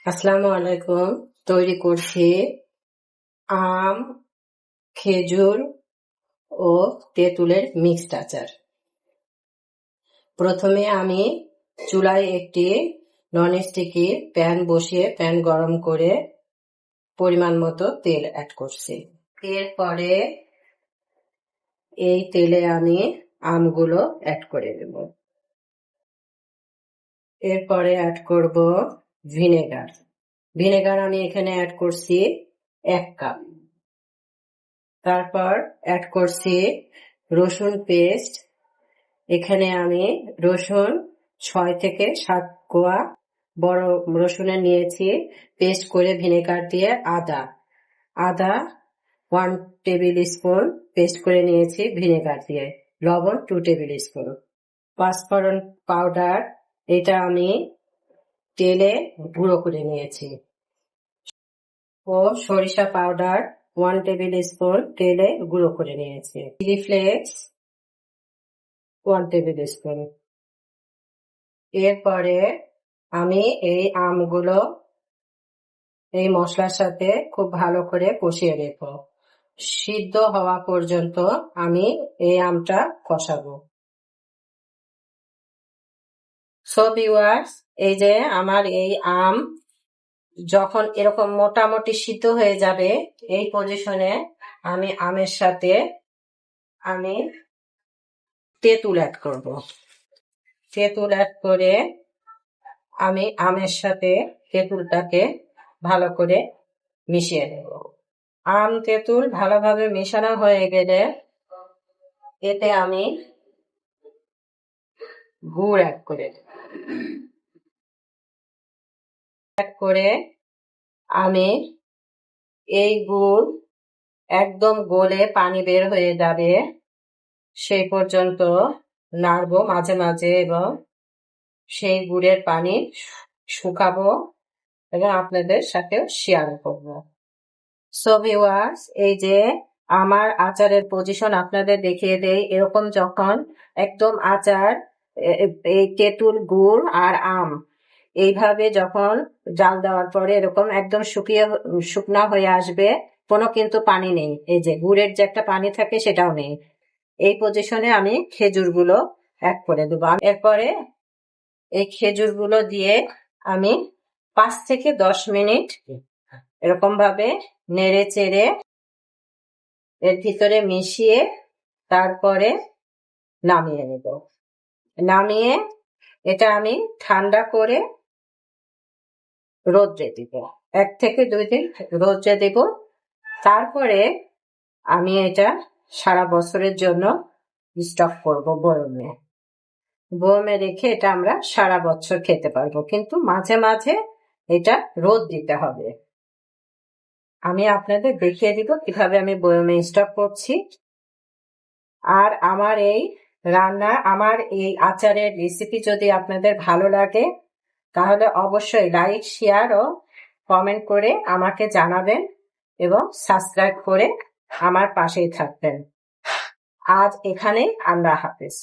আসসালামু আলাইকুম। তৈরি করছি আম, খেজুর ও তেঁতুলের মিক্সড আচার। প্রথমে আমি চুলায় একটি ননস্টিকি প্যান বসিয়ে প্যান গরম করে পরিমাণ মতো তেল অ্যাড করছি। এরপরে এই তেলে আমি আমগুলো অ্যাড করে দেব। এরপরে অ্যাড করব ভিনেগার। ভিনেগার আমি এখানে অ্যাড করছি 1 কাপ। তারপর অ্যাড করছি রসুন পেস্ট। এখানে আমি রসুন 6 থেকে 7 কোয়া বড় রসুনের নিয়েছি, পেস্ট করে ভিনেগার দিয়ে। আদা 1 টেবিল স্পুন পেস্ট করে নিয়েছি ভিনেগার দিয়ে। লবণ 2 টেবিল স্পুন। পাঁচফোড়ন পাউডার, এটা আমি তেলে গুঁড়ো করে নিয়েছি। ও সরিষা পাউডার 1 টেবিল স্পুন তেলে গুঁড়ো করে নিয়েছি। Chilli flakes 1 tablespoon. এরপরে আমি এই আমগুলো এই মশলার সাথে খুব ভালো করে কষিয়ে নেব। সিদ্ধ হওয়া পর্যন্ত আমি এই আমটা কষাবো। সো ভিউয়ার্স, এই যে আমার এই আম যখন এরকম মোটামুটি সিদ্ধ হয়ে যাবে, এই পজিশনে আমি আমের সাথে আমি তেঁতুল অ্যাড করব। তেঁতুল অ্যাড করে আমি আমের সাথে তেঁতুলটাকে ভালো করে মিশিয়ে নেব। আম তেঁতুল ভালোভাবে মেশানো হয়ে গেলে এতে আমি গুড় অ্যাড করে দেব। অ্যাড করে আমি এই গুড় একদম গলে পানি বের হয়ে যাবে সেই পর্যন্ত নাড়বো মাঝে মাঝে, এবং সেই গুড়ের পানি শুকাবো এবং আপনাদের সাথে শেয়ার করব। সো ভিউয়ার্স, এই যে আমার আচারের পজিশন আপনাদের দেখিয়ে দেই। এরকম যখন একদম আচার, এই তেঁতুল, গুড় আর আম এইভাবে যখন জাল দেওয়ার পরে এরকম একদম শুকনা হয়ে আসবে, কোনো কিন্তু পানি নেই, এই যে গুড়ের যে একটা পানি থাকে সেটাও নেই, এই পজিশনে আমি খেজুরগুলো অ্যাড করে দেবো। এরপরে এই খেজুরগুলো দিয়ে আমি 5 থেকে 10 মিনিট এরকম ভাবে নেড়ে চেড়ে এর ভিতরে মিশিয়ে তারপরে নামিয়ে নেব। নামিয়ে এটা আমি ঠান্ডা করে রোদ্রে দিব, 1 থেকে 2 দিন রোদ্রে দেব। তারপরে আমি এটা সারা বছরের জন্য স্টক করব বয়মে রেখে এটা আমরা সারা বছর খেতে পারবো, কিন্তু মাঝে মাঝে এটা রোদ দিতে হবে। আমি আপনাদের দেখিয়ে দিব কিভাবে আমি বয়মে স্টক করছি। আর আমার এই রান্না, আমার এই আচারের রেসিপি যদি আপনাদের ভালো লাগে তাহলে অবশ্যই লাইক, শেয়ার ও কমেন্ট করে আমাকে জানাবেন এবং সাবস্ক্রাইব করে আমার পাশেই থাকবেন। আজ এখানেই, আল্লাহ হাফেজ।